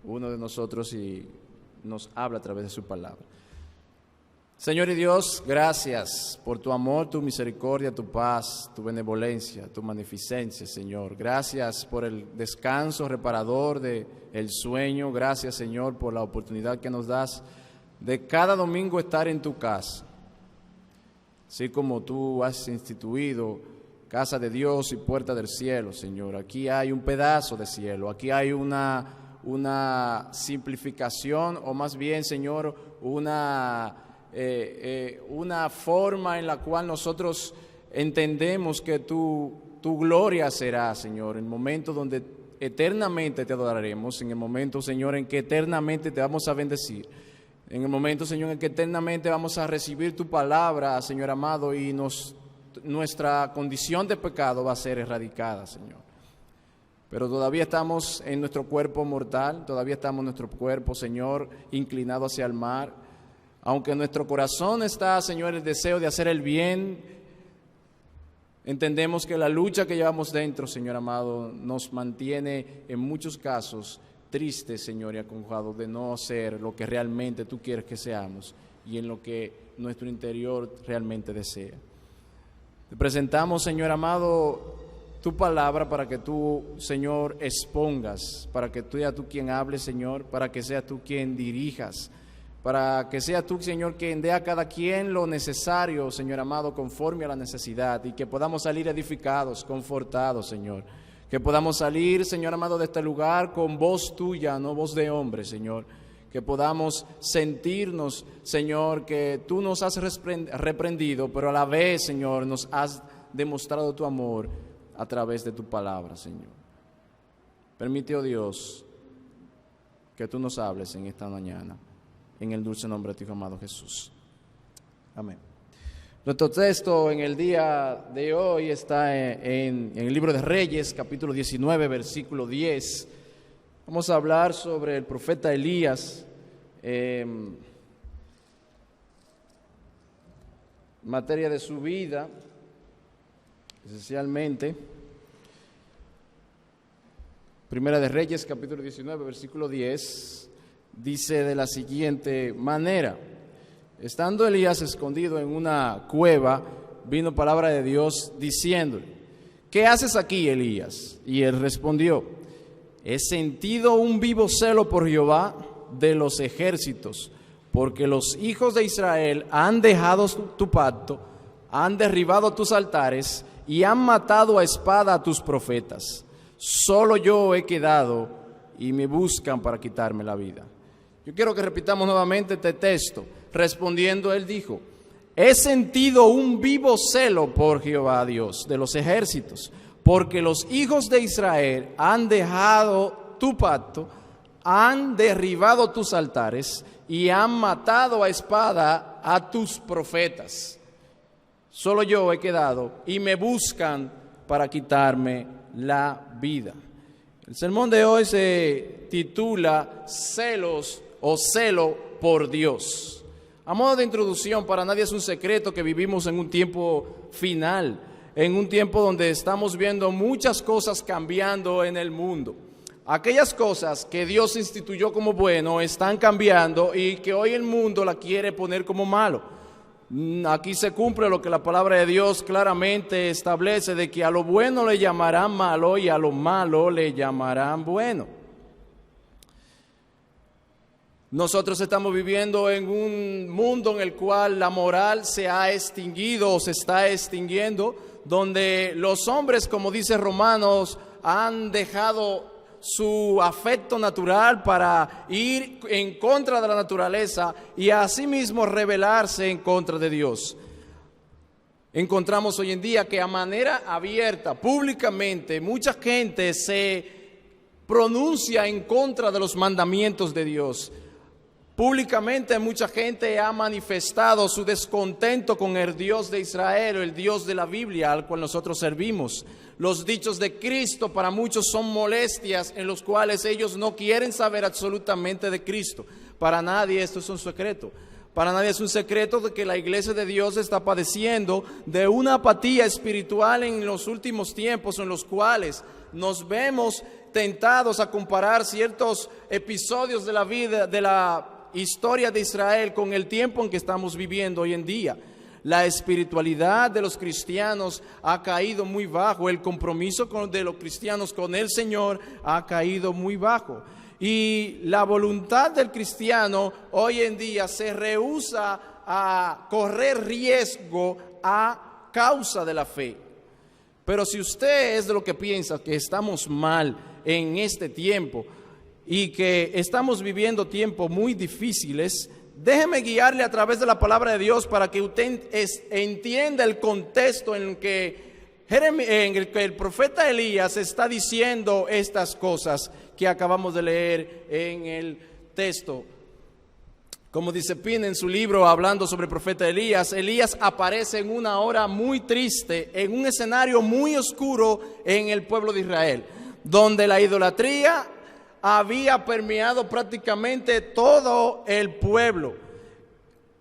uno de nosotros y nos habla a través de su palabra. Señor y Dios, gracias por tu amor, tu misericordia, tu paz, tu benevolencia, tu magnificencia, Señor. Gracias por el descanso reparador del sueño. Gracias, Señor, por la oportunidad que nos das de cada domingo estar en tu casa. Así como tú has instituido casa de Dios y puerta del cielo, Señor. Aquí hay un pedazo de cielo, aquí hay una simplificación, o más bien, Señor, una forma en la cual nosotros entendemos que tu gloria será, Señor, en el momento donde eternamente te adoraremos, en el momento, Señor, en que eternamente te vamos a bendecir, en el momento, Señor, en que eternamente vamos a recibir tu palabra, Señor amado, y nuestra condición de pecado va a ser erradicada, Señor. Pero todavía estamos en nuestro cuerpo mortal, todavía estamos en nuestro cuerpo, Señor, inclinado hacia el mar. Aunque en nuestro corazón está, Señor, el deseo de hacer el bien, entendemos que la lucha que llevamos dentro, Señor amado, nos mantiene en muchos casos tristes, Señor, y acongojados de no ser lo que realmente tú quieres que seamos y en lo que nuestro interior realmente desea. Te presentamos, Señor amado, tu palabra para que tú, Señor, expongas, para que sea tú quien hables, Señor, para que sea tú quien dirijas, para que sea tú, Señor, quien dé a cada quien lo necesario, Señor amado, conforme a la necesidad, y que podamos salir edificados, confortados, Señor. Que podamos salir, Señor amado, de este lugar con voz tuya, no voz de hombre, Señor. Que podamos sentirnos, Señor, que tú nos has reprendido, pero a la vez, Señor, nos has demostrado tu amor a través de tu palabra, Señor. Permite, oh Dios, que tú nos hables en esta mañana. En el dulce nombre de tu Hijo amado Jesús. Amén. Nuestro texto en el día de hoy está en el libro de Reyes, capítulo 19, versículo 10. Vamos a hablar sobre el profeta Elías, en materia de su vida, esencialmente. Primera de Reyes, capítulo 19, versículo 10. Dice de la siguiente manera: estando Elías escondido en una cueva, vino palabra de Dios diciéndole: ¿qué haces aquí, Elías? Y él respondió: he sentido un vivo celo por Jehová de los ejércitos, porque los hijos de Israel han dejado tu pacto, han derribado tus altares y han matado a espada a tus profetas. Solo yo he quedado y me buscan para quitarme la vida. Yo quiero que repitamos nuevamente este texto. Respondiendo, él dijo: he sentido un vivo celo por Jehová Dios de los ejércitos, porque los hijos de Israel han dejado tu pacto, han derribado tus altares y han matado a espada a tus profetas. Solo yo he quedado y me buscan para quitarme la vida. El sermón de hoy se titula Celos o celo por Dios. A modo de introducción, para nadie es un secreto que vivimos en un tiempo final, en un tiempo donde estamos viendo muchas cosas cambiando en el mundo. Aquellas cosas que Dios instituyó como bueno están cambiando y que hoy el mundo la quiere poner como malo. Aquí se cumple lo que la palabra de Dios claramente establece, de que a lo bueno le llamarán malo y a lo malo le llamarán bueno. Nosotros estamos viviendo en un mundo en el cual la moral se ha extinguido o se está extinguiendo, donde los hombres, como dice Romanos, han dejado su afecto natural para ir en contra de la naturaleza y asimismo rebelarse en contra de Dios. Encontramos hoy en día que a manera abierta, públicamente, mucha gente se pronuncia en contra de los mandamientos de Dios. Públicamente mucha gente ha manifestado su descontento con el Dios de Israel, o el Dios de la Biblia al cual nosotros servimos. Los dichos de Cristo para muchos son molestias en los cuales ellos no quieren saber absolutamente de Cristo. Para nadie esto es un secreto. Para nadie es un secreto de que la iglesia de Dios está padeciendo de una apatía espiritual en los últimos tiempos, en los cuales nos vemos tentados a comparar ciertos episodios de la vida, de la historia de Israel con el tiempo en que estamos viviendo hoy en día. La espiritualidad de los cristianos ha caído muy bajo, el compromiso de los cristianos con el Señor ha caído muy bajo. Y la voluntad del cristiano hoy en día se rehúsa a correr riesgo a causa de la fe. Pero si usted es de lo que piensa que estamos mal en este tiempo y que estamos viviendo tiempos muy difíciles, déjeme guiarle a través de la palabra de Dios para que usted entienda el contexto en el que el profeta Elías está diciendo estas cosas que acabamos de leer en el texto. Como dice Pina en su libro hablando sobre el profeta Elías, Elías aparece en una hora muy triste, en un escenario muy oscuro en el pueblo de Israel, donde la idolatría había permeado prácticamente todo el pueblo.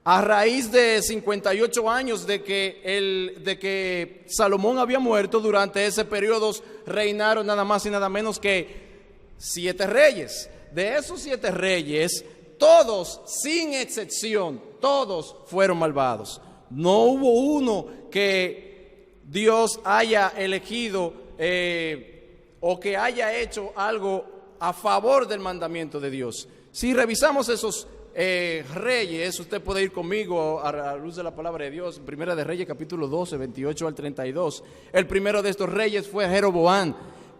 A raíz de 58 años de que Salomón había muerto, durante ese periodo reinaron nada más y nada menos que 7 reyes. De esos 7 reyes, todos, sin excepción, todos fueron malvados. No hubo uno que Dios haya elegido o que haya hecho algo a favor del mandamiento de Dios. Si revisamos esos reyes, usted puede ir conmigo a la luz de la palabra de Dios, en Primera de Reyes, capítulo 12, 28 al 32. El primero de estos reyes fue Jeroboam.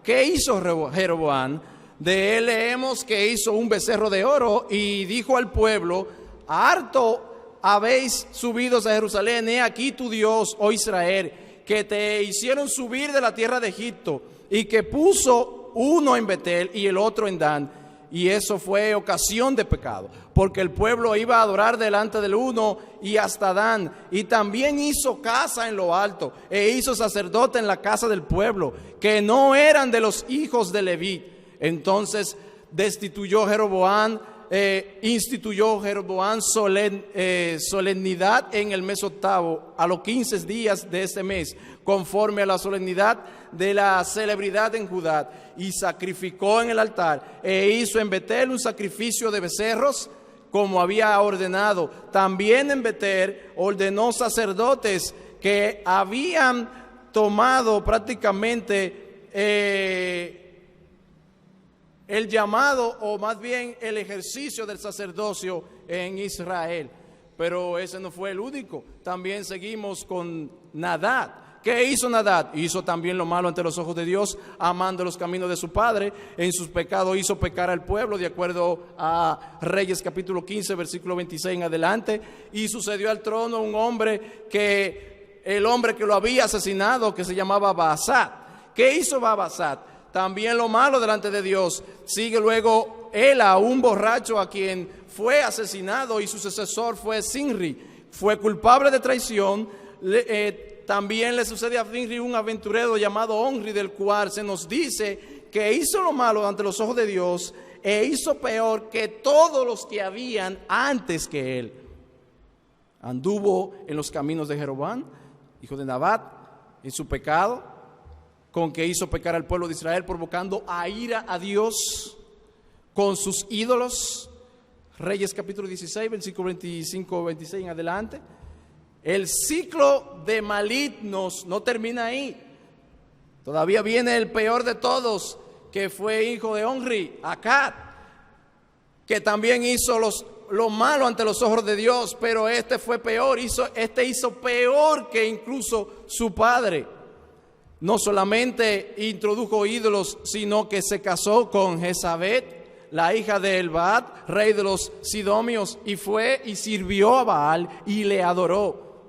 ¿Qué hizo Jeroboam? De él leemos que hizo un becerro de oro y dijo al pueblo: harto habéis subido a Jerusalén, he aquí tu Dios, oh Israel, que te hicieron subir de la tierra de Egipto, y que puso uno en Betel y el otro en Dan. Y eso fue ocasión de pecado, porque el pueblo iba a adorar delante del uno y hasta Dan. Y también hizo casa en lo alto, e hizo sacerdote en la casa del pueblo, que no eran de los hijos de Leví. Entonces instituyó Jeroboam solemnidad en el mes octavo, a los 15 días de este mes, conforme a la solemnidad de la celebridad en Judá, y sacrificó en el altar, e hizo en Betel un sacrificio de becerros, como había ordenado. También en Betel ordenó sacerdotes que habían tomado prácticamente el llamado, o más bien el ejercicio del sacerdocio en Israel. Pero ese no fue el único. También seguimos con Nadab. ¿Qué hizo Nadab? Hizo también lo malo ante los ojos de Dios, amando los caminos de su padre. En sus pecados hizo pecar al pueblo, de acuerdo a Reyes capítulo 15, versículo 26 en adelante. Y sucedió al trono un hombre el hombre que lo había asesinado, que se llamaba Baasat. ¿Qué hizo Baasat? También lo malo delante de Dios. Sigue luego Ela, un borracho a quien fue asesinado, y su sucesor fue Zimri. Fue culpable de traición. También le sucede a Zimri un aventurero llamado Omri, del cual se nos dice que hizo lo malo ante los ojos de Dios, e hizo peor que todos los que habían antes que él. Anduvo en los caminos de Jeroboam, hijo de Nabat, en su pecado, con que hizo pecar al pueblo de Israel, provocando a ira a Dios con sus ídolos. Reyes capítulo 16, versículo 25, 26 en adelante. El ciclo de malignos no termina ahí. Todavía viene el peor de todos, que fue hijo de Omri, Acab, que también hizo lo malo ante los ojos de Dios, pero este fue peor. Este hizo peor que incluso su padre. No solamente introdujo ídolos, sino que se casó con Jezabel, la hija de Elbaal, rey de los Sidomios, y fue y sirvió a Baal y le adoró.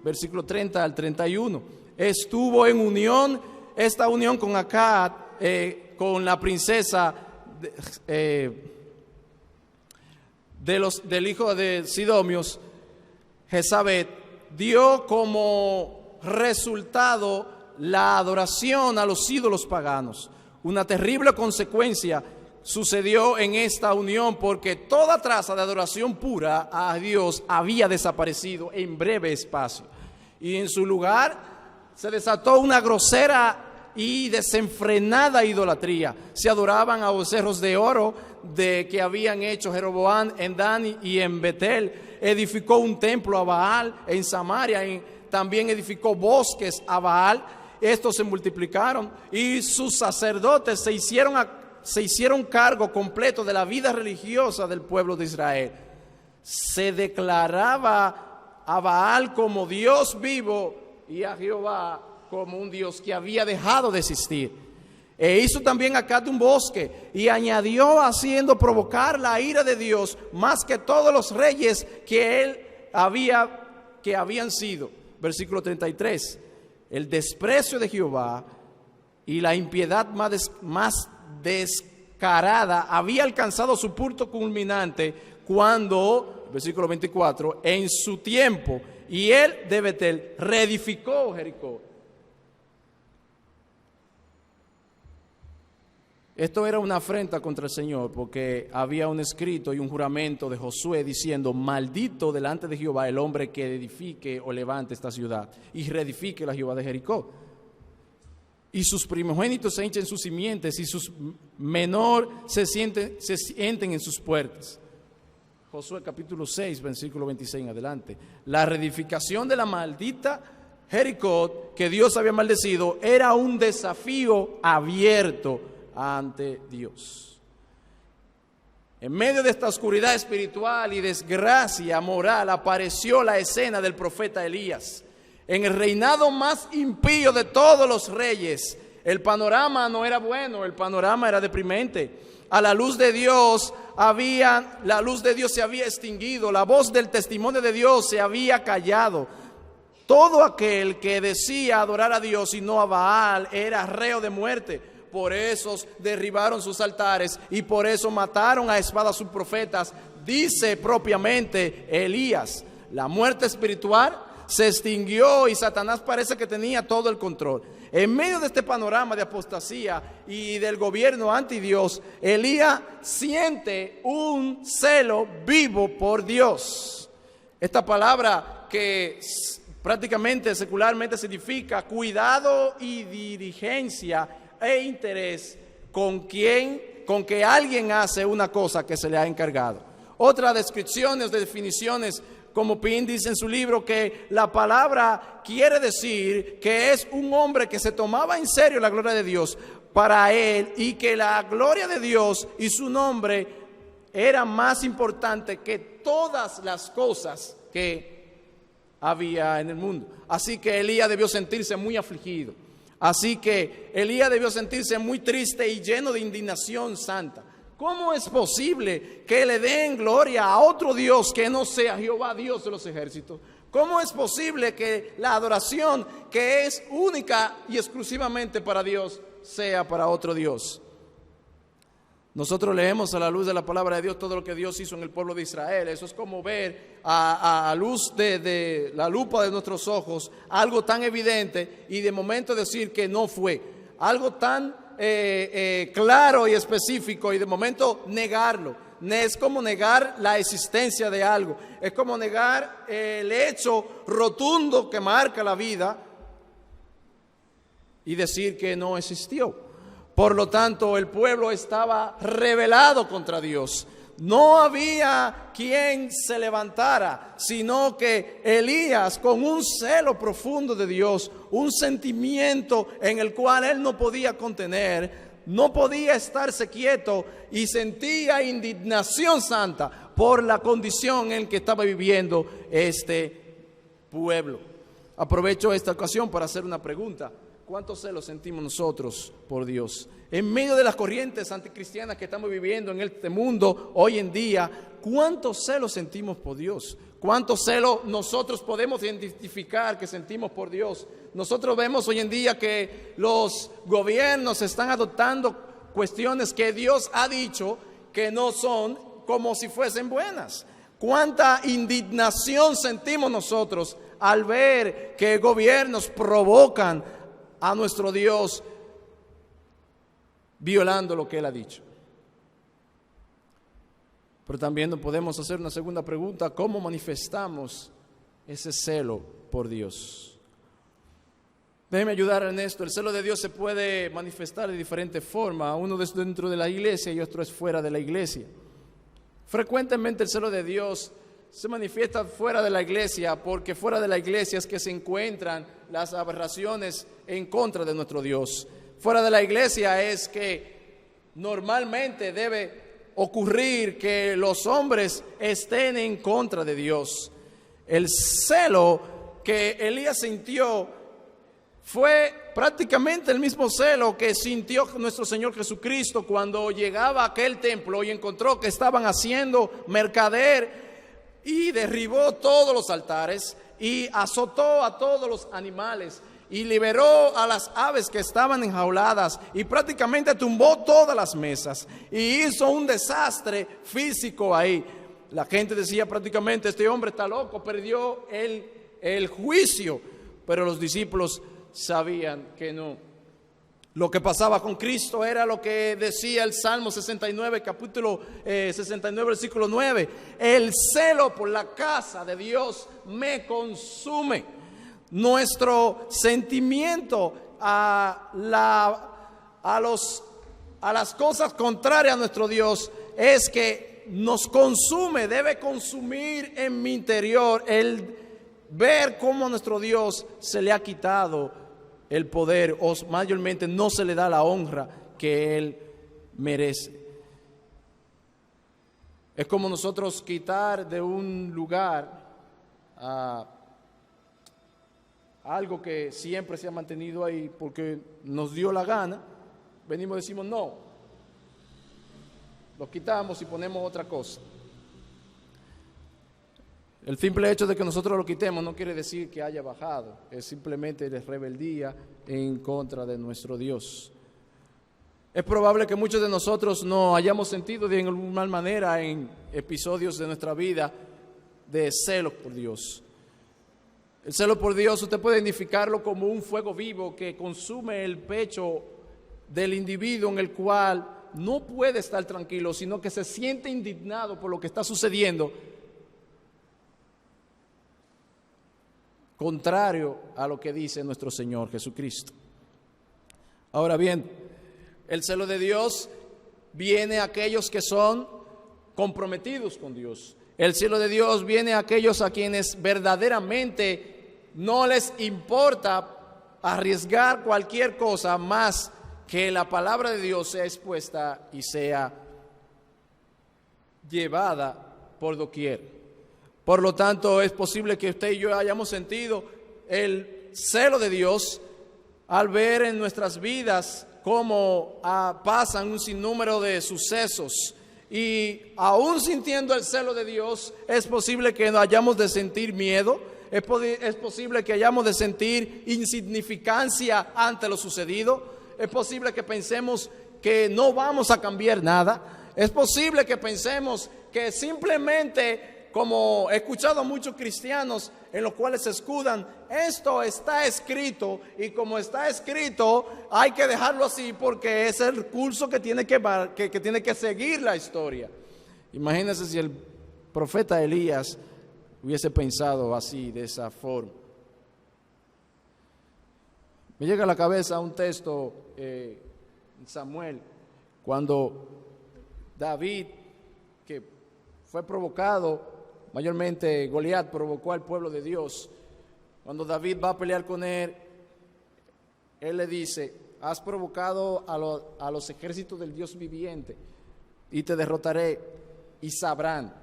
Versículo 30 al 31. Estuvo en unión, esta unión con Acab, con la princesa del hijo de Sidomios, Jezabel, dio como resultado la adoración a los ídolos paganos. Una terrible consecuencia sucedió en esta unión, porque toda traza de adoración pura a Dios había desaparecido en breve espacio, y en su lugar se desató una grosera y desenfrenada idolatría. Se adoraban a becerros de oro que habían hecho Jeroboam en Dan y en Betel. Edificó un templo a Baal en Samaria, también edificó bosques a Baal. Estos se multiplicaron y sus sacerdotes se hicieron cargo completo de la vida religiosa del pueblo de Israel. Se declaraba a Baal como Dios vivo y a Jehová como un Dios que había dejado de existir. E hizo también acá de un bosque y añadió haciendo provocar la ira de Dios más que todos los reyes que habían sido. Versículo 33. El desprecio de Jehová y la impiedad más descarada había alcanzado su punto culminante cuando, versículo 24, en su tiempo, y él de Betel reedificó Jericó. Esto era una afrenta contra el Señor, porque había un escrito y un juramento de Josué diciendo: maldito delante de Jehová el hombre que edifique o levante esta ciudad y reedifique la Jehová de Jericó. Y sus primogénitos se hinchen sus simientes y sus menor se sienten en sus puertas. Josué capítulo 6, versículo 26 en adelante. La reedificación de la maldita Jericó que Dios había maldecido era un desafío abierto ante Dios. En medio de esta oscuridad espiritual y desgracia moral apareció la escena del profeta Elías. En el reinado más impío de todos los reyes, el panorama no era bueno, el panorama era deprimente. A la luz de Dios se había extinguido, la voz del testimonio de Dios se había callado. Todo aquel que decía adorar a Dios y no a Baal era reo de muerte. Por eso derribaron sus altares y por eso mataron a espada a sus profetas, dice propiamente Elías. La muerte espiritual se extinguió y Satanás parece que tenía todo el control. En medio de este panorama de apostasía y del gobierno anti Dios, Elías siente un celo vivo por Dios. Esta palabra que prácticamente secularmente significa cuidado y diligencia e interés con que alguien hace una cosa que se le ha encargado. Otras descripciones de definiciones, como Pin dice en su libro, que la palabra quiere decir que es un hombre que se tomaba en serio la gloria de Dios para él y que la gloria de Dios y su nombre era más importante que todas las cosas que había en el mundo. Así que Elías debió sentirse muy afligido. Así que Elías debió sentirse muy triste y lleno de indignación santa. ¿Cómo es posible que le den gloria a otro Dios que no sea Jehová, Dios de los ejércitos? ¿Cómo es posible que la adoración que es única y exclusivamente para Dios sea para otro Dios? Nosotros leemos a la luz de la palabra de Dios todo lo que Dios hizo en el pueblo de Israel. Eso es como ver a luz de la lupa de nuestros ojos algo tan evidente y de momento decir que no fue. Algo tan claro y específico y de momento negarlo. Es como negar la existencia de algo. Es como negar el hecho rotundo que marca la vida y decir que no existió. Por lo tanto, el pueblo estaba rebelado contra Dios. No había quien se levantara, sino que Elías, con un celo profundo de Dios, un sentimiento en el cual él no podía contener, no podía estarse quieto y sentía indignación santa por la condición en que estaba viviendo este pueblo. Aprovecho esta ocasión para hacer una pregunta. ¿Cuánto celo sentimos nosotros por Dios? En medio de las corrientes anticristianas que estamos viviendo en este mundo hoy en día, ¿cuánto celo sentimos por Dios? ¿Cuánto celo nosotros podemos identificar que sentimos por Dios? Nosotros vemos hoy en día que los gobiernos están adoptando cuestiones que Dios ha dicho que no son como si fuesen buenas. ¿Cuánta indignación sentimos nosotros al ver que gobiernos provocan a nuestro Dios violando lo que Él ha dicho? Pero también nos podemos hacer una segunda pregunta: ¿cómo manifestamos ese celo por Dios? Déjeme ayudar en esto. El celo de Dios se puede manifestar de diferentes formas. Uno es dentro de la iglesia y otro es fuera de la iglesia. Frecuentemente el celo de Dios se manifiesta fuera de la iglesia, porque fuera de la iglesia es que se encuentran las aberraciones en contra de nuestro Dios. Fuera de la iglesia es que normalmente debe ocurrir que los hombres estén en contra de Dios. El celo que Elías sintió fue prácticamente el mismo celo que sintió nuestro Señor Jesucristo cuando llegaba a aquel templo y encontró que estaban haciendo mercader, y derribó todos los altares y azotó a todos los animales y liberó a las aves que estaban enjauladas y prácticamente tumbó todas las mesas y hizo un desastre físico ahí. La gente decía prácticamente: este hombre está loco, perdió el juicio. Pero los discípulos sabían que no. Lo que pasaba con Cristo era lo que decía el Salmo 69, capítulo 69, versículo 9. El celo por la casa de Dios me consume. Nuestro sentimiento a las cosas contrarias a nuestro Dios es que nos consume, debe consumir en mi interior el ver cómo a nuestro Dios se le ha quitado el poder, o mayormente no se le da la honra que Él merece. Es como nosotros quitar de un lugar algo que siempre se ha mantenido ahí porque nos dio la gana. Venimos y decimos no, lo quitamos y ponemos otra cosa. El simple hecho de que nosotros lo quitemos no quiere decir que haya bajado, es simplemente de rebeldía en contra de nuestro Dios. Es probable que muchos de nosotros no hayamos sentido de alguna manera en episodios de nuestra vida de celo por Dios. El celo por Dios usted puede identificarlo como un fuego vivo que consume el pecho del individuo, en el cual no puede estar tranquilo, sino que se siente indignado por lo que está sucediendo, contrario a lo que dice nuestro Señor Jesucristo. Ahora bien, el celo de Dios viene a aquellos que son comprometidos con Dios. El celo de Dios viene a aquellos a quienes verdaderamente no les importa arriesgar cualquier cosa más que la palabra de Dios sea expuesta y sea llevada por doquier. Por lo tanto, es posible que usted y yo hayamos sentido el celo de Dios al ver en nuestras vidas cómo pasan un sinnúmero de sucesos. Y aún sintiendo el celo de Dios, es posible que hayamos de sentir miedo, es posible que hayamos de sentir insignificancia ante lo sucedido, es posible que pensemos que no vamos a cambiar nada, es posible que pensemos que simplemente, como he escuchado a muchos cristianos en los cuales se escudan, esto está escrito y como está escrito hay que dejarlo así porque es el curso que tiene que seguir la historia. Imagínense si el profeta Elías hubiese pensado así, de esa forma. Me llega a la cabeza un texto en Samuel, cuando David, que fue provocado, mayormente Goliat provocó al pueblo de Dios. Cuando David va a pelear con él le dice: has provocado a los ejércitos del Dios viviente y te derrotaré, y sabrán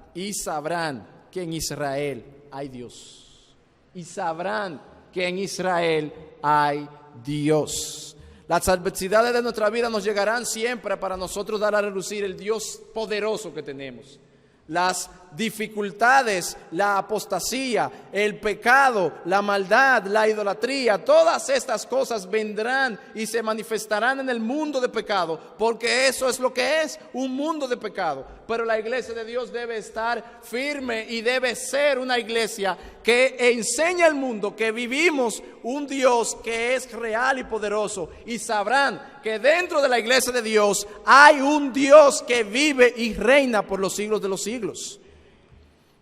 que en Israel hay Dios, y sabrán que en Israel hay Dios. Las adversidades de nuestra vida nos llegarán siempre para nosotros dar a relucir el Dios poderoso que tenemos. Las dificultades, la apostasía, el pecado, la maldad, la idolatría, todas estas cosas vendrán y se manifestarán en el mundo de pecado, porque eso es lo que es, un mundo de pecado. Pero la iglesia de Dios debe estar firme y debe ser una iglesia que enseña al mundo que vivimos un Dios que es real y poderoso, y sabrán que dentro de la iglesia de Dios hay un Dios que vive y reina por los siglos de los siglos.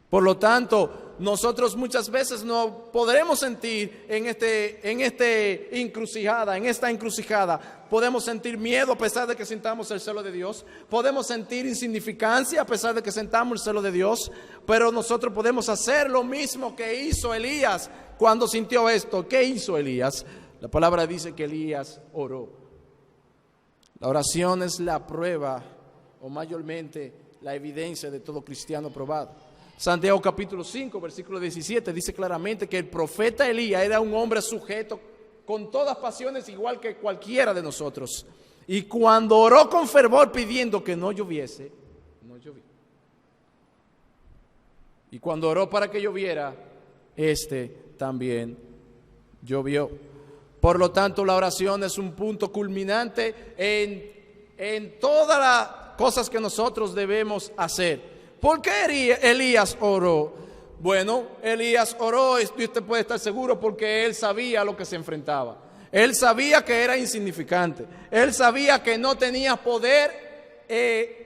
Por lo tanto, nosotros muchas veces no podremos sentir en esta encrucijada, podemos sentir miedo a pesar de que sintamos el celo de Dios, podemos sentir insignificancia a pesar de que sintamos el celo de Dios, pero nosotros podemos hacer lo mismo que hizo Elías cuando sintió esto. ¿Qué hizo Elías? La palabra dice que Elías oró. La oración es la prueba, o mayormente la evidencia de todo cristiano probado. Santiago capítulo 5, versículo 17 dice claramente que el profeta Elías era un hombre sujeto con todas pasiones igual que cualquiera de nosotros. Y cuando oró con fervor pidiendo que no lloviese, no llovió. Y cuando oró para que lloviera, también llovió. Por lo tanto, la oración es un punto culminante en todas las cosas que nosotros debemos hacer. ¿Por qué Elías oró? Bueno, Elías oró, y usted puede estar seguro, porque él sabía a lo que se enfrentaba. Él sabía que era insignificante. Él sabía que no tenía poder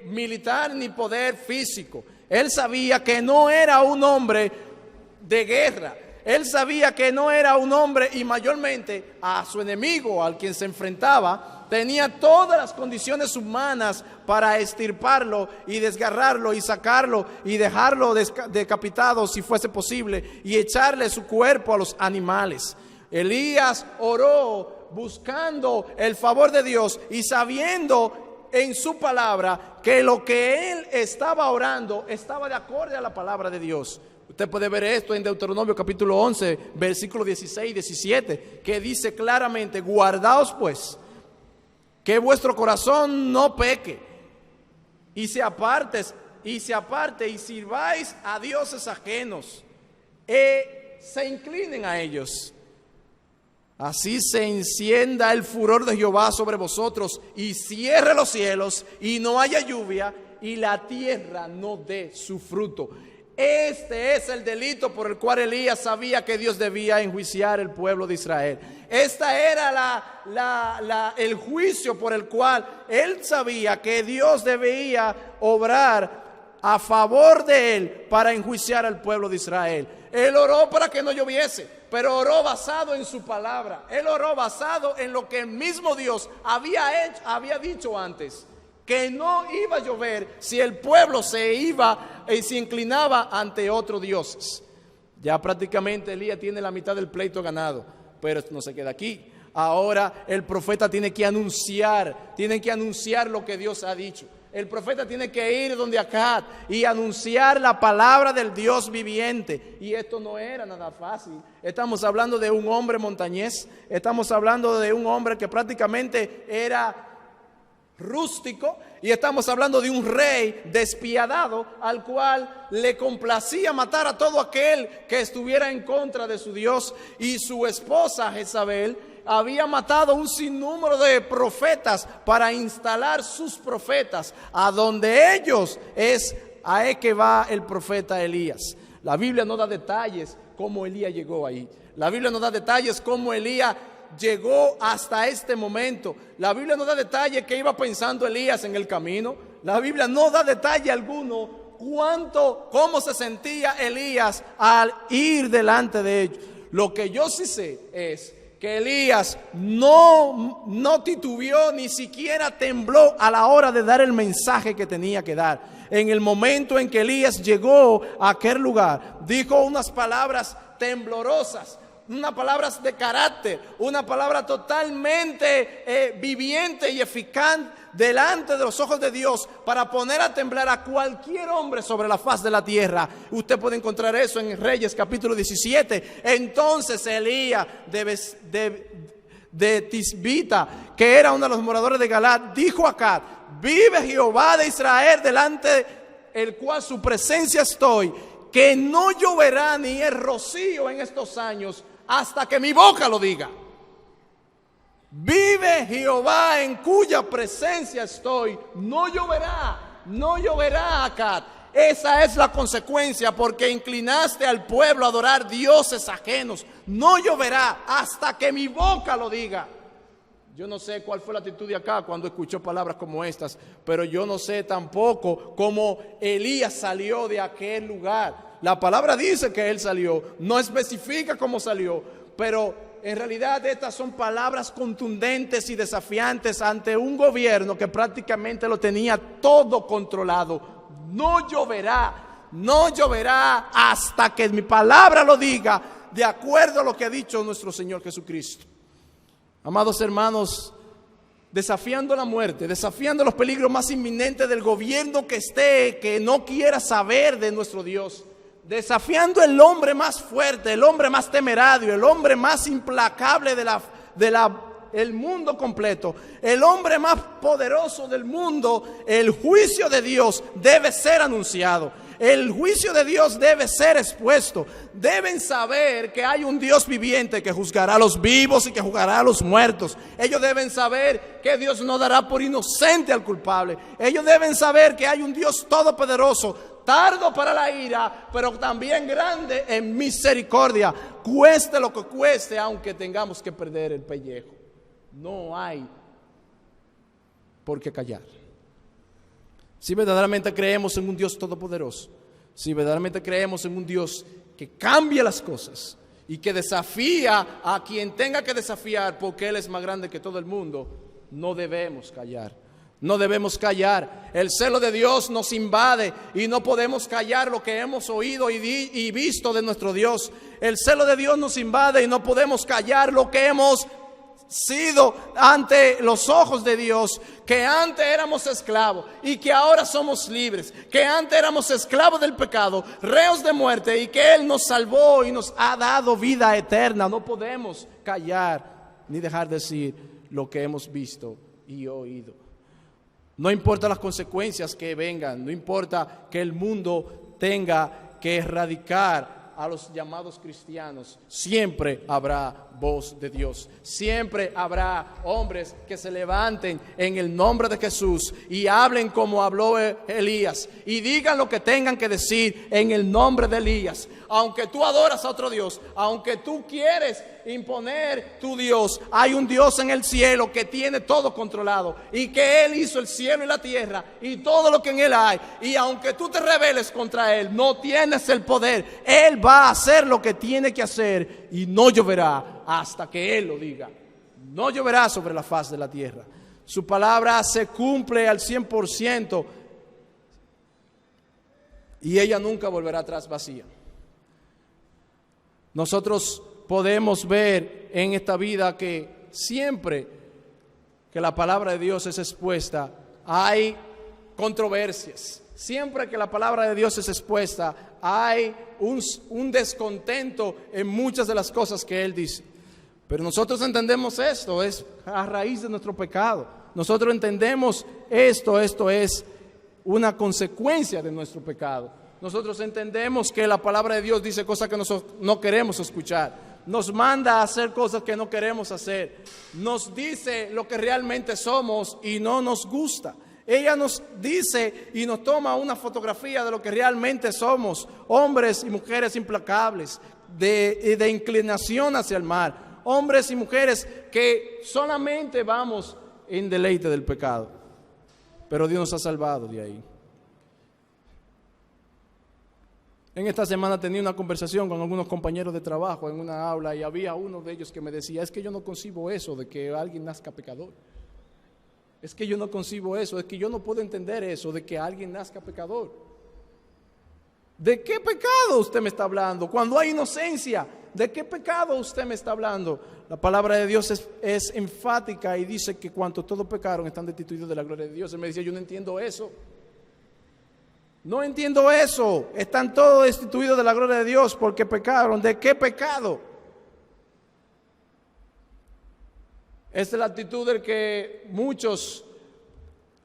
militar ni poder físico. Él sabía que no era un hombre de guerra. Él sabía que no era un hombre, y mayormente a su enemigo, al quien se enfrentaba, tenía todas las condiciones humanas para extirparlo y desgarrarlo y sacarlo y dejarlo decapitado si fuese posible, y echarle su cuerpo a los animales. Elías oró buscando el favor de Dios y sabiendo en su palabra que lo que él estaba orando estaba de acuerdo a la palabra de Dios. Usted puede ver esto en Deuteronomio capítulo 11, versículos 16 y 17, que dice claramente: guardaos pues, que vuestro corazón no peque, y se aparte y sirváis a dioses ajenos, se inclinen a ellos. Así se encienda el furor de Jehová sobre vosotros, y cierre los cielos, y no haya lluvia, y la tierra no dé su fruto. Este es el delito por el cual Elías sabía que Dios debía enjuiciar el pueblo de Israel. Esta era el juicio por el cual él sabía que Dios debía obrar a favor de él para enjuiciar al pueblo de Israel. Él oró para que no lloviese, pero oró basado en su palabra. Él oró basado en lo que el mismo Dios había dicho antes, que no iba a llover si el pueblo se inclinaba ante otros dioses. Ya prácticamente Elías tiene la mitad del pleito ganado, pero no se queda aquí. Ahora el profeta tiene que anunciar lo que Dios ha dicho. El profeta tiene que ir donde Acab y anunciar la palabra del Dios viviente. Y esto no era nada fácil. Estamos hablando de un hombre montañés. Estamos hablando de un hombre que prácticamente era rústico, y estamos hablando de un rey despiadado al cual le complacía matar a todo aquel que estuviera en contra de su Dios. Y su esposa Jezabel había matado un sinnúmero de profetas para instalar sus profetas a donde ellos a que va el profeta Elías. La Biblia no da detalles cómo Elías llegó ahí. La Biblia no da detalles cómo Elías llegó hasta este momento. La Biblia no da detalle qué iba pensando Elías en el camino. La Biblia no da detalle alguno cómo se sentía Elías al ir delante de ellos. Lo que yo sí sé es que Elías no titubeó, ni siquiera tembló a la hora de dar el mensaje que tenía que dar. En el momento en que Elías llegó a aquel lugar, dijo unas palabras temblorosas, unas palabras de carácter, una palabra totalmente viviente y eficaz delante de los ojos de Dios para poner a temblar a cualquier hombre sobre la faz de la tierra. Usted puede encontrar eso en Reyes capítulo 17. Entonces Elías de Tisbita, que era uno de los moradores de Galad, dijo a Acab: vive Jehová de Israel, delante el cual su presencia estoy, que no lloverá ni el rocío en estos años hasta que mi boca lo diga. Vive Jehová en cuya presencia estoy, no lloverá Acab. Esa es la consecuencia, porque inclinaste al pueblo a adorar dioses ajenos. No lloverá hasta que mi boca lo diga. Yo no sé cuál fue la actitud de acá cuando escuchó palabras como estas, pero yo no sé tampoco cómo Elías salió de aquel lugar. La palabra dice que él salió, no especifica cómo salió, pero en realidad estas son palabras contundentes y desafiantes ante un gobierno que prácticamente lo tenía todo controlado. No lloverá hasta que mi palabra lo diga, de acuerdo a lo que ha dicho nuestro Señor Jesucristo. Amados hermanos, desafiando la muerte, desafiando los peligros más inminentes del gobierno que no quiera saber de nuestro Dios, desafiando el hombre más fuerte, el hombre más temerario, el hombre más implacable del mundo completo, el hombre más poderoso del mundo, el juicio de Dios debe ser anunciado. El juicio de Dios debe ser expuesto. Deben saber que hay un Dios viviente que juzgará a los vivos y que juzgará a los muertos. Ellos deben saber que Dios no dará por inocente al culpable. Ellos deben saber que hay un Dios todopoderoso, tardo para la ira, pero también grande en misericordia. Cueste lo que cueste, aunque tengamos que perder el pellejo. No hay por qué callar. Si verdaderamente creemos en un Dios todopoderoso, si verdaderamente creemos en un Dios que cambia las cosas y que desafía a quien tenga que desafiar porque Él es más grande que todo el mundo, no debemos callar. No debemos callar. El celo de Dios nos invade y no podemos callar lo que hemos oído y visto de nuestro Dios. El celo de Dios nos invade y no podemos callar lo que hemos sido ante los ojos de Dios, que antes éramos esclavos y que ahora somos libres, que antes éramos esclavos del pecado, reos de muerte, y que Él nos salvó y nos ha dado vida eterna. No podemos callar ni dejar de decir lo que hemos visto y oído. No importa las consecuencias que vengan, no importa que el mundo tenga que erradicar a los llamados cristianos, siempre habrá voz de Dios. Siempre habrá hombres que se levanten en el nombre de Jesús y hablen como habló Elías y digan lo que tengan que decir en el nombre de Elías. Aunque tú adoras a otro Dios, aunque tú quieres imponer tu Dios, hay un Dios en el cielo que tiene todo controlado y que Él hizo el cielo y la tierra y todo lo que en Él hay. Y aunque tú te rebeles contra Él, no tienes el poder. Él va a hacer lo que tiene que hacer y no lloverá hasta que Él lo diga. No lloverá sobre la faz de la tierra. Su palabra se cumple al 100% y ella nunca volverá atrás vacía. Nosotros podemos ver en esta vida que siempre que la palabra de Dios es expuesta, hay controversias. Siempre que la palabra de Dios es expuesta, hay un descontento en muchas de las cosas que Él dice. Pero nosotros entendemos esto, es a raíz de nuestro pecado. Nosotros entendemos esto es una consecuencia de nuestro pecado. Nosotros entendemos que la palabra de Dios dice cosas que nosotros no queremos escuchar. Nos manda a hacer cosas que no queremos hacer. Nos dice lo que realmente somos y no nos gusta. Ella nos dice y nos toma una fotografía de lo que realmente somos. Hombres y mujeres implacables, de inclinación hacia el mal. Hombres y mujeres que solamente vamos en deleite del pecado. Pero Dios nos ha salvado de ahí. En esta semana tenía una conversación con algunos compañeros de trabajo en una aula y había uno de ellos que me decía, es que yo no concibo eso de que alguien nazca pecador. Es que yo no concibo eso, es que yo no puedo entender eso de que alguien nazca pecador. ¿De qué pecado usted me está hablando? Cuando hay inocencia, ¿de qué pecado usted me está hablando? La palabra de Dios es enfática y dice que cuanto todos pecaron están destituidos de la gloria de Dios. Él me decía, yo no entiendo eso. No entiendo eso. Están todos destituidos de la gloria de Dios porque pecaron. ¿De qué pecado? Esta es la actitud del que muchos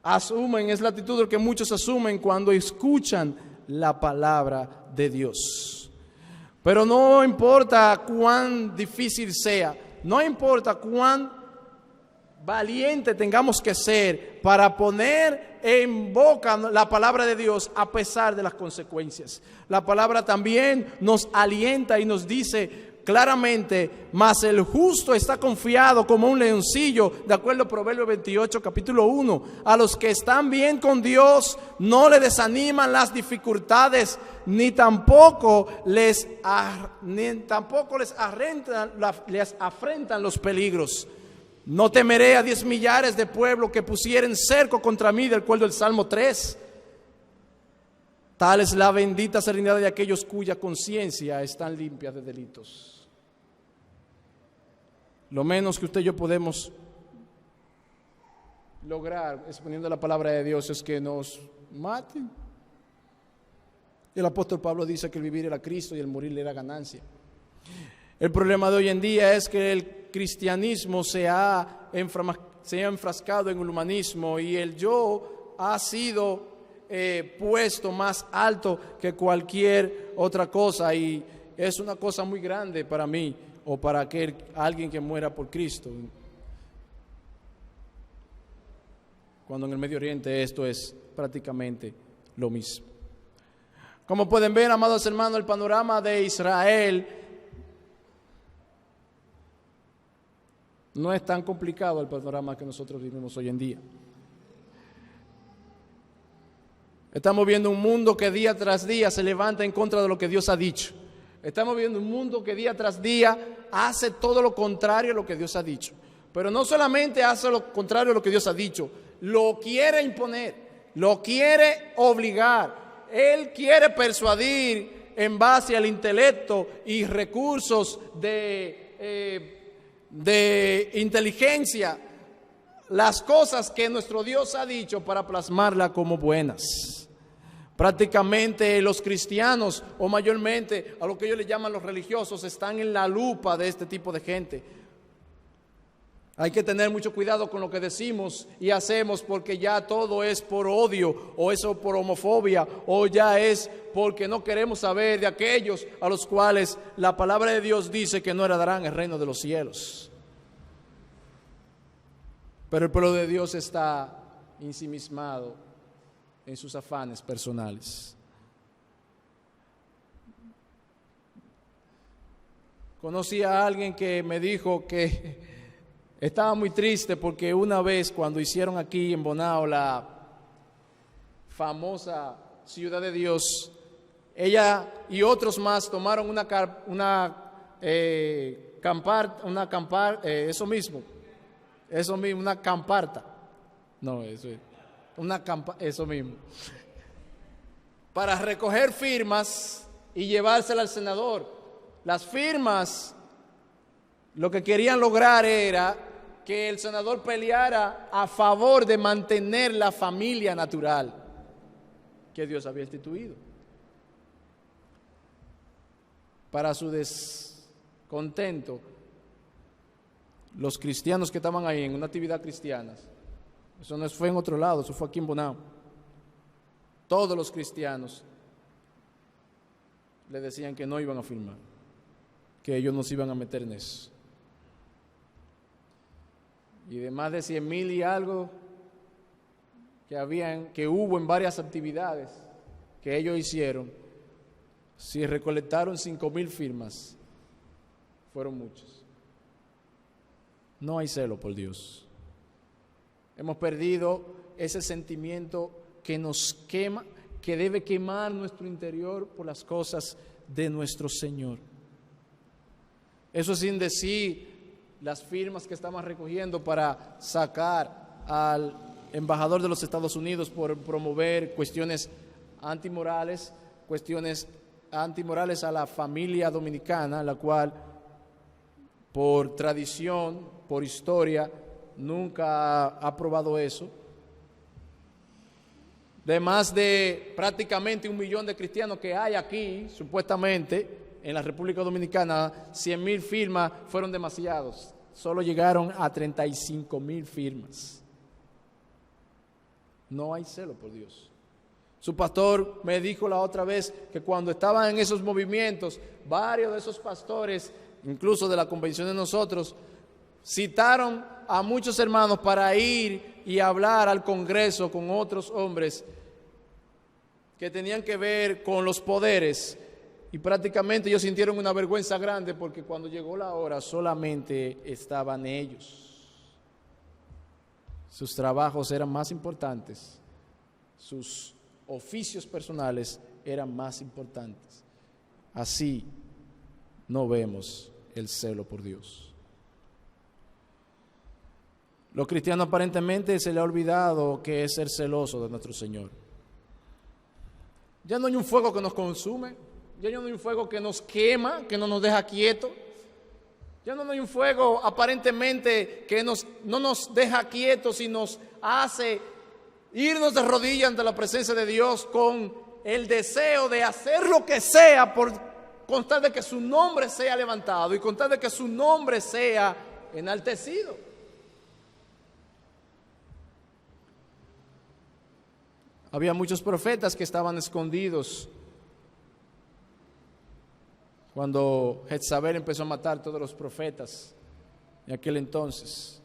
asumen, es la actitud del que muchos asumen cuando escuchan la palabra de Dios. Pero no importa cuán difícil sea, no importa cuán valiente tengamos que ser para poner en boca la palabra de Dios a pesar de las consecuencias. La palabra también nos alienta y nos dice, claramente, mas el justo está confiado como un leoncillo, de acuerdo a Proverbios 28, capítulo 1. A los que están bien con Dios no le desaniman las dificultades, ni tampoco les afrentan los peligros. No temeré a 10 millares de pueblos que pusieren cerco contra mí, de acuerdo al Salmo 3. Tal es la bendita serenidad de aquellos cuya conciencia están limpias de delitos. Lo menos que usted y yo podemos lograr, exponiendo la palabra de Dios, es que nos maten. El apóstol Pablo dice que el vivir era Cristo y el morir era ganancia. El problema de hoy en día es que el cristianismo se ha enfrascado en el humanismo y el yo ha sido puesto más alto que cualquier otra cosa, y es una cosa muy grande para mí o para alguien que muera por Cristo, cuando en el Medio Oriente esto es prácticamente lo mismo. Como pueden ver, amados hermanos, el panorama de Israel no es tan complicado el panorama que nosotros vivimos hoy en día. Estamos viendo un mundo que día tras día se levanta en contra de lo que Dios ha dicho. Estamos viendo un mundo que día tras día hace todo lo contrario a lo que Dios ha dicho. Pero no solamente hace lo contrario a lo que Dios ha dicho, lo quiere imponer, lo quiere obligar. Él quiere persuadir en base al intelecto y recursos de inteligencia las cosas que nuestro Dios ha dicho para plasmarlas como buenas. Prácticamente los cristianos, o mayormente a lo que ellos le llaman los religiosos, están en la lupa de este tipo de gente. Hay que tener mucho cuidado con lo que decimos y hacemos, porque ya todo es por odio, o eso por homofobia, o ya es porque no queremos saber de aquellos a los cuales la palabra de Dios dice que no heredarán el reino de los cielos. Pero el pueblo de Dios está ensimismado en sus afanes personales. Conocí a alguien que me dijo que estaba muy triste porque una vez, cuando hicieron aquí en Bonao la famosa Ciudad de Dios, ella y otros más tomaron una camparta. No, eso mismo. Para recoger firmas y llevársela al senador. Las firmas, lo que querían lograr era que el senador peleara a favor de mantener la familia natural que Dios había instituido. Para su descontento, los cristianos que estaban ahí en una actividad cristiana, eso no fue en otro lado, eso fue aquí en Bonao, todos los cristianos le decían que no iban a firmar, que ellos no se iban a meter en eso. Y de más de 100,000 y algo que hubo en varias actividades que ellos hicieron, si recolectaron 5,000 firmas, fueron muchos. No hay celo por Dios. Hemos perdido ese sentimiento que nos quema, que debe quemar nuestro interior por las cosas de nuestro Señor. Eso sin decir las firmas que estamos recogiendo para sacar al embajador de los Estados Unidos por promover cuestiones antimorales a la familia dominicana, la cual por tradición, por historia, nunca ha aprobado eso. De más de prácticamente 1 millón de cristianos que hay aquí, supuestamente, en la República Dominicana, 100,000 firmas fueron demasiados. Solo llegaron a 35,000 firmas. No hay celo por Dios. Su pastor me dijo la otra vez que cuando estaban en esos movimientos, varios de esos pastores, incluso de la convención de nosotros, citaron a muchos hermanos para ir y hablar al Congreso con otros hombres que tenían que ver con los poderes Y prácticamente ellos sintieron una vergüenza grande porque cuando llegó la hora solamente estaban ellos. Sus trabajos eran más importantes, sus oficios personales eran más importantes. Así no vemos el celo por Dios. Los cristianos aparentemente se les ha olvidado que es ser celoso de nuestro Señor. Ya no hay un fuego que nos consume, ya no hay un fuego que nos quema, que no nos deja quietos. Ya no hay un fuego aparentemente que no nos deja quietos y nos hace irnos de rodillas ante la presencia de Dios con el deseo de hacer lo que sea con tal de que su nombre sea levantado y con tal de que su nombre sea enaltecido. Había muchos profetas que estaban escondidos cuando Jezabel empezó a matar a todos los profetas en aquel entonces,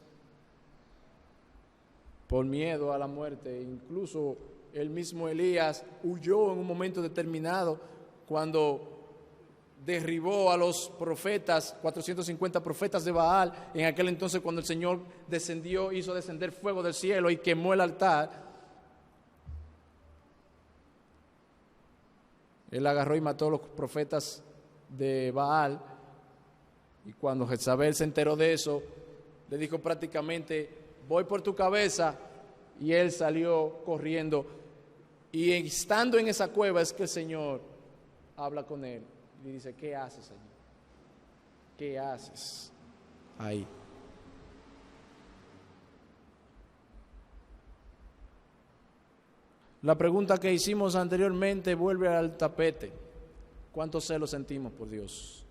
por miedo a la muerte. Incluso el mismo Elías huyó en un momento determinado cuando derribó a los profetas, 450 profetas de Baal, en aquel entonces cuando el Señor hizo descender fuego del cielo y quemó el altar. Él agarró y mató a los profetas de Baal, y cuando Jezabel se enteró de eso, le dijo prácticamente: voy por tu cabeza, y él salió corriendo, y estando en esa cueva es que el Señor habla con él y dice: ¿qué haces allí? ¿Qué haces ahí? La pregunta que hicimos anteriormente vuelve al tapete. ¿Cuánto celo sentimos por Dios?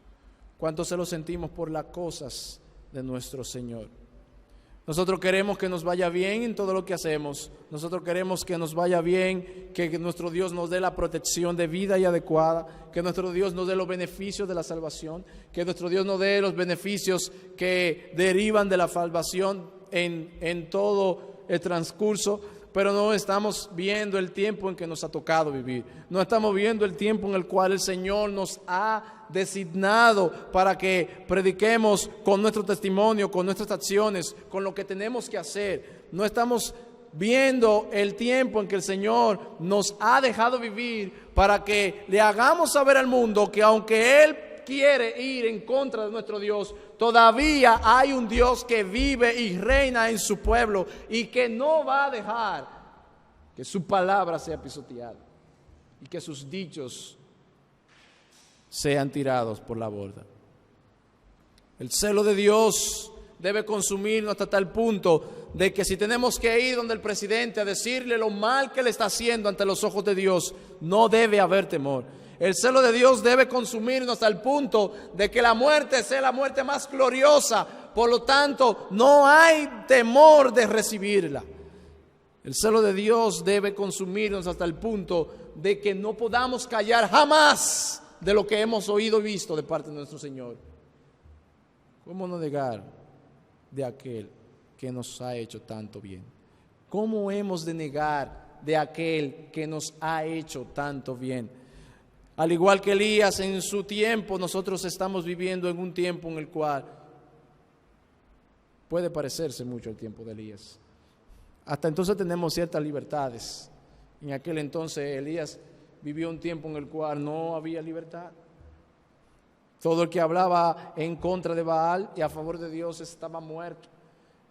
¿Cuánto celo sentimos por las cosas de nuestro Señor? Nosotros queremos que nos vaya bien en todo lo que hacemos. Nosotros queremos que nos vaya bien, que nuestro Dios nos dé la protección de vida y adecuada, que nuestro Dios nos dé los beneficios de la salvación, que nuestro Dios nos dé los beneficios que derivan de la salvación en todo el transcurso. Pero no estamos viendo el tiempo en que nos ha tocado vivir. No estamos viendo el tiempo en el cual el Señor nos ha designado para que prediquemos con nuestro testimonio, con nuestras acciones, con lo que tenemos que hacer. No estamos viendo el tiempo en que el Señor nos ha dejado vivir para que le hagamos saber al mundo que aunque Él quiere ir en contra de nuestro Dios, todavía hay un Dios que vive y reina en su pueblo y que no va a dejar que su palabra sea pisoteada y que sus dichos sean tirados por la borda. El celo de Dios debe consumirnos hasta tal punto de que si tenemos que ir donde el presidente a decirle lo mal que le está haciendo ante los ojos de Dios, no debe haber temor. El celo de Dios debe consumirnos hasta el punto de que la muerte sea la muerte más gloriosa. Por lo tanto, no hay temor de recibirla. El celo de Dios debe consumirnos hasta el punto de que no podamos callar jamás de lo que hemos oído y visto de parte de nuestro Señor. ¿Cómo no negar de aquel que nos ha hecho tanto bien? ¿Cómo hemos de negar de aquel que nos ha hecho tanto bien? Al igual que Elías en su tiempo, nosotros estamos viviendo en un tiempo en el cual puede parecerse mucho al tiempo de Elías. Hasta entonces tenemos ciertas libertades. En aquel entonces Elías vivió un tiempo en el cual no había libertad. Todo el que hablaba en contra de Baal y a favor de Dios estaba muerto.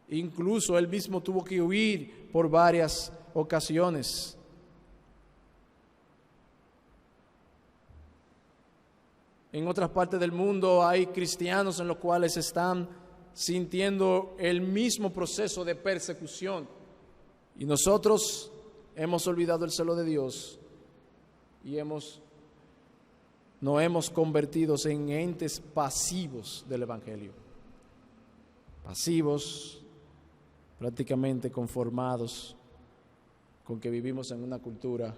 Incluso él mismo tuvo que huir por varias ocasiones. En otras partes del mundo hay cristianos en los cuales están sintiendo el mismo proceso de persecución. Y nosotros hemos olvidado el celo de Dios y nos hemos convertido en entes pasivos del Evangelio. Pasivos, prácticamente conformados con que vivimos en una cultura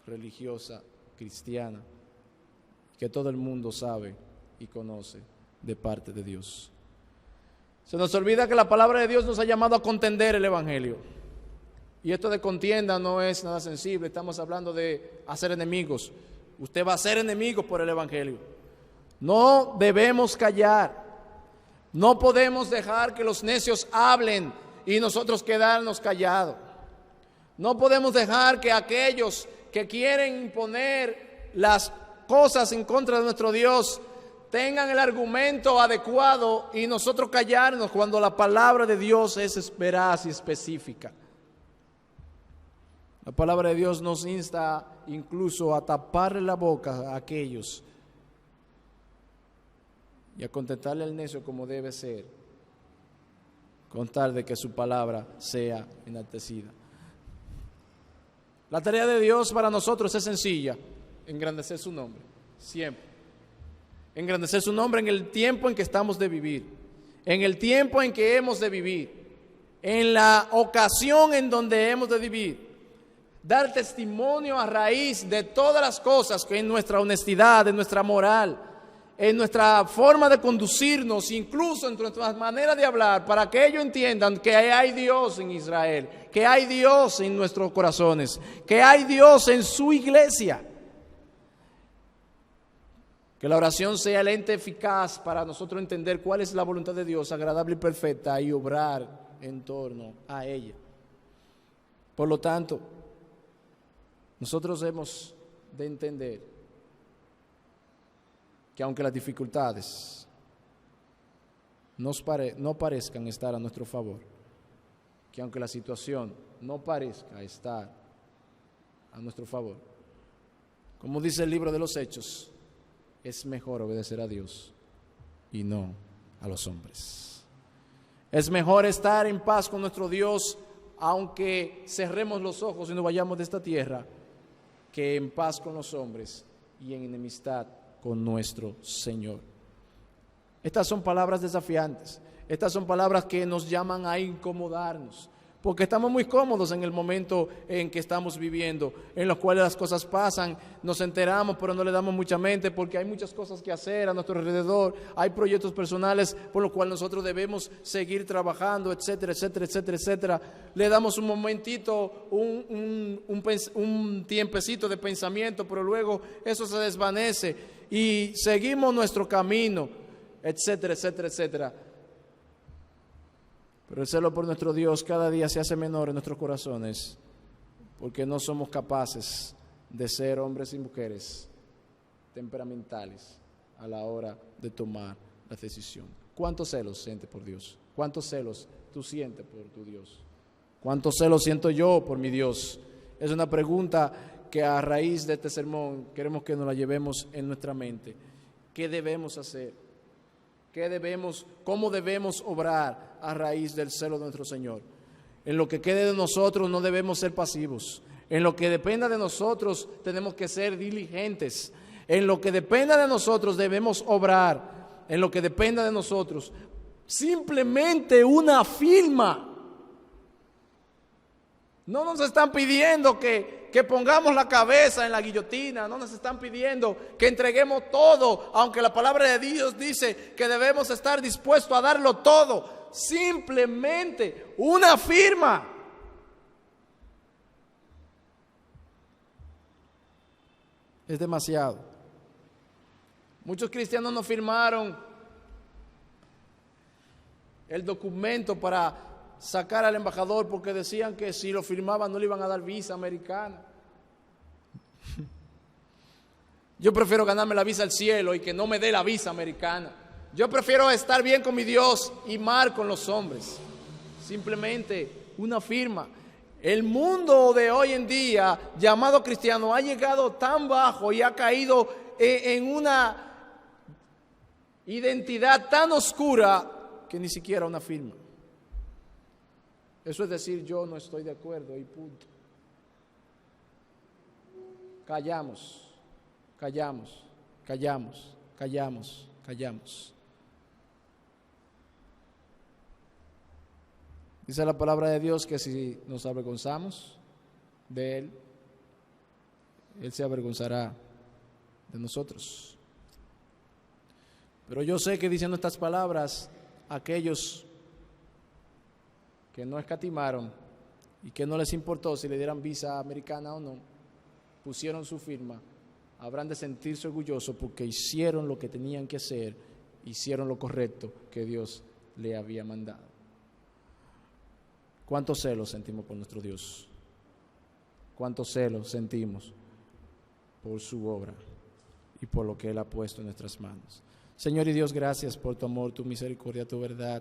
religiosa, cristiana, que todo el mundo sabe y conoce de parte de Dios. Se nos olvida que la palabra de Dios nos ha llamado a contender el Evangelio. Y esto de contienda no es nada sensible, estamos hablando de hacer enemigos. Usted va a ser enemigo por el Evangelio. No debemos callar. No podemos dejar que los necios hablen y nosotros quedarnos callados. No podemos dejar que aquellos que quieren imponer las cosas en contra de nuestro Dios tengan el argumento adecuado y nosotros callarnos cuando la palabra de Dios es veraz y específica. La palabra de Dios nos insta incluso a taparle la boca a aquellos y a contestarle al necio como debe ser, con tal de que su palabra sea enaltecida. La tarea de Dios para nosotros es sencilla: engrandecer su nombre, siempre. Engrandecer su nombre en el tiempo en que estamos de vivir, en el tiempo en que hemos de vivir, en la ocasión en donde hemos de vivir. Dar testimonio a raíz de todas las cosas que en nuestra honestidad, en nuestra moral, en nuestra forma de conducirnos, incluso en nuestra manera de hablar, para que ellos entiendan que hay Dios en Israel, que hay Dios en nuestros corazones, que hay Dios en su iglesia. Que la oración sea el ente eficaz para nosotros entender cuál es la voluntad de Dios, agradable y perfecta, y obrar en torno a ella. Por lo tanto, nosotros hemos de entender que aunque las dificultades no parezcan estar a nuestro favor, que aunque la situación no parezca estar a nuestro favor, como dice el libro de los Hechos, es mejor obedecer a Dios y no a los hombres. Es mejor estar en paz con nuestro Dios, aunque cerremos los ojos y nos vayamos de esta tierra, que en paz con los hombres y en enemistad con nuestro Señor. Estas son palabras desafiantes. Estas son palabras que nos llaman a incomodarnos, porque estamos muy cómodos en el momento en que estamos viviendo, en los cuales las cosas pasan, nos enteramos, pero no le damos mucha mente, porque hay muchas cosas que hacer a nuestro alrededor, hay proyectos personales por los cuales nosotros debemos seguir trabajando, etcétera, etcétera, etcétera, etcétera. Le damos un momentito, un tiempecito de pensamiento, pero luego eso se desvanece y seguimos nuestro camino, etcétera, etcétera, etcétera. Pero el celo por nuestro Dios cada día se hace menor en nuestros corazones, porque no somos capaces de ser hombres y mujeres temperamentales a la hora de tomar la decisión. ¿Cuántos celos sientes por Dios? ¿Cuántos celos tú sientes por tu Dios? ¿Cuántos celos siento yo por mi Dios? Es una pregunta que a raíz de este sermón queremos que nos la llevemos en nuestra mente. ¿Qué debemos hacer? ¿Cómo debemos obrar a raíz del celo de nuestro Señor? En lo que quede de nosotros no debemos ser pasivos. En lo que dependa de nosotros tenemos que ser diligentes. En lo que dependa de nosotros debemos obrar. En lo que dependa de nosotros, simplemente una firma. No nos están pidiendo que pongamos la cabeza en la guillotina, no nos están pidiendo que entreguemos todo, aunque la palabra de Dios dice que debemos estar dispuestos a darlo todo. Simplemente una firma. Es demasiado. Muchos cristianos no firmaron el documento para sacar al embajador porque decían que si lo firmaban no le iban a dar visa americana. Yo prefiero ganarme la visa al cielo y que no me dé la visa americana. Yo prefiero estar bien con mi Dios y mal con los hombres. Simplemente una firma. El mundo de hoy en día, llamado cristiano, ha llegado tan bajo y ha caído en una identidad tan oscura que ni siquiera una firma. Eso es decir, yo no estoy de acuerdo y punto. Callamos, callamos, callamos, callamos, callamos. Dice la palabra de Dios que si nos avergonzamos de Él, Él se avergonzará de nosotros. Pero yo sé que diciendo estas palabras, aquellos que no escatimaron y que no les importó si le dieran visa americana o no, pusieron su firma habrán de sentirse orgullosos porque hicieron lo que tenían que hacer, hicieron lo correcto que Dios le había mandado. ¿Cuántos celos sentimos por nuestro Dios? ¿Cuántos celos sentimos por su obra y por lo que Él ha puesto en nuestras manos? Señor y Dios, gracias por tu amor, tu misericordia, tu verdad,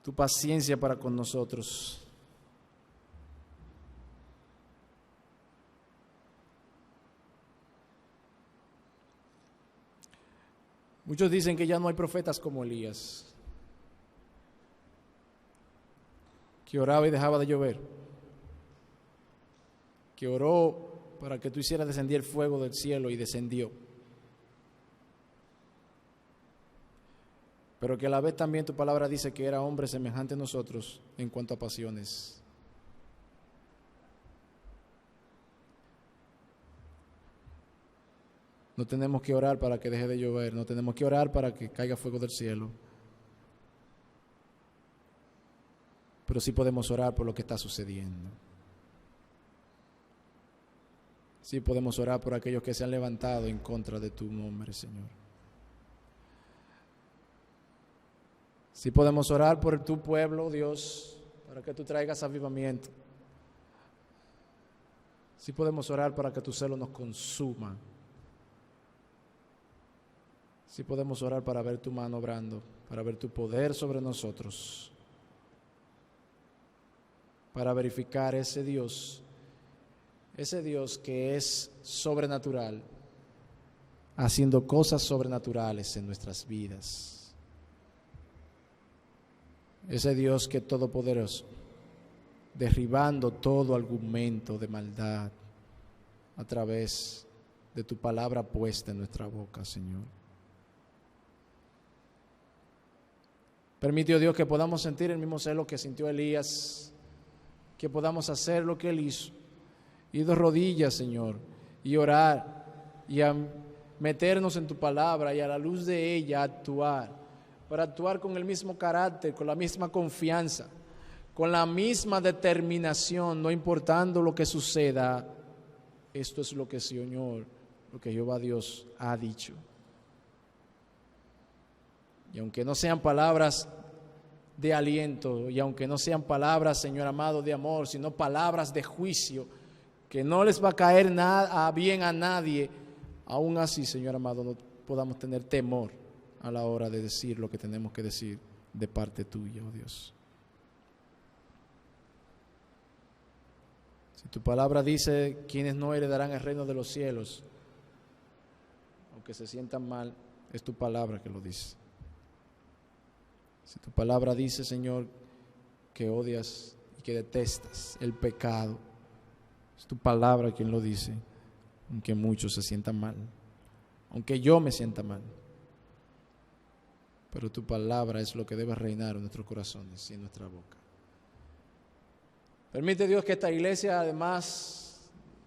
tu paciencia para con nosotros. Muchos dicen que ya no hay profetas como Elías, que oraba y dejaba de llover, que oró para que tú hicieras descender el fuego del cielo y descendió, pero que a la vez también tu palabra dice que era hombre semejante a nosotros en cuanto a pasiones. No tenemos que orar para que deje de llover, no tenemos que orar para que caiga fuego del cielo, pero sí podemos orar por lo que está sucediendo. Sí podemos orar por aquellos que se han levantado en contra de tu nombre, Señor. Sí podemos orar por tu pueblo, Dios, para que tú traigas avivamiento. Sí podemos orar para que tu celo nos consuma. Sí podemos orar para ver tu mano obrando, para ver tu poder sobre nosotros, para verificar ese Dios que es sobrenatural, haciendo cosas sobrenaturales en nuestras vidas. Ese Dios que es todopoderoso, derribando todo argumento de maldad a través de tu palabra puesta en nuestra boca, Señor. Permite, oh Dios, que podamos sentir el mismo celo que sintió Elías, que podamos hacer lo que él hizo, ir de rodillas, Señor, y orar, y a meternos en tu palabra, y a la luz de ella actuar, para actuar con el mismo carácter, con la misma confianza, con la misma determinación, no importando lo que suceda. Esto es lo que, Señor, lo que Jehová Dios ha dicho. Y aunque no sean palabras de aliento, y aunque no sean palabras, Señor amado, de amor, sino palabras de juicio, que no les va a caer nada bien a nadie, aún así, Señor amado, no podamos tener temor a la hora de decir lo que tenemos que decir de parte tuya, oh Dios. Si tu palabra dice, quienes no heredarán el reino de los cielos, aunque se sientan mal, es tu palabra que lo dice. Si tu palabra dice, Señor, que odias y que detestas el pecado, es tu palabra quien lo dice, aunque muchos se sientan mal, aunque yo me sienta mal. Pero tu palabra es lo que debe reinar en nuestros corazones y en nuestra boca. Permite, Dios, que esta iglesia, además,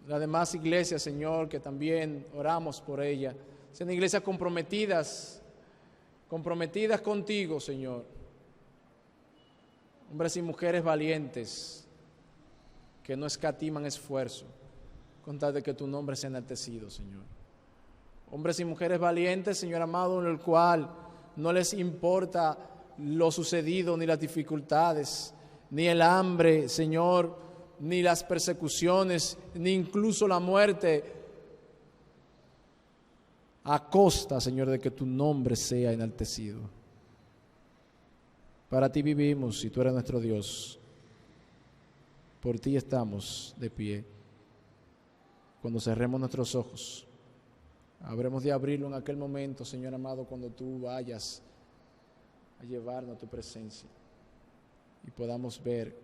las demás iglesias, Señor, que también oramos por ella, sean iglesias comprometidas contigo, Señor. Hombres y mujeres valientes que no escatiman esfuerzo con tal de que tu nombre sea enaltecido, Señor. Hombres y mujeres valientes, Señor amado, en el cual no les importa lo sucedido, ni las dificultades, ni el hambre, Señor, ni las persecuciones, ni incluso la muerte, a costa, Señor, de que tu nombre sea enaltecido. Para ti vivimos y tú eres nuestro Dios. Por ti estamos de pie. Cuando cerremos nuestros ojos, habremos de abrirlo en aquel momento, Señor amado, cuando tú vayas a llevarnos a tu presencia y podamos ver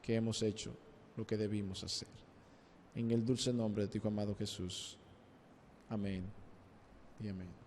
que hemos hecho lo que debimos hacer. En el dulce nombre de tu Hijo amado Jesús. Amén y amén.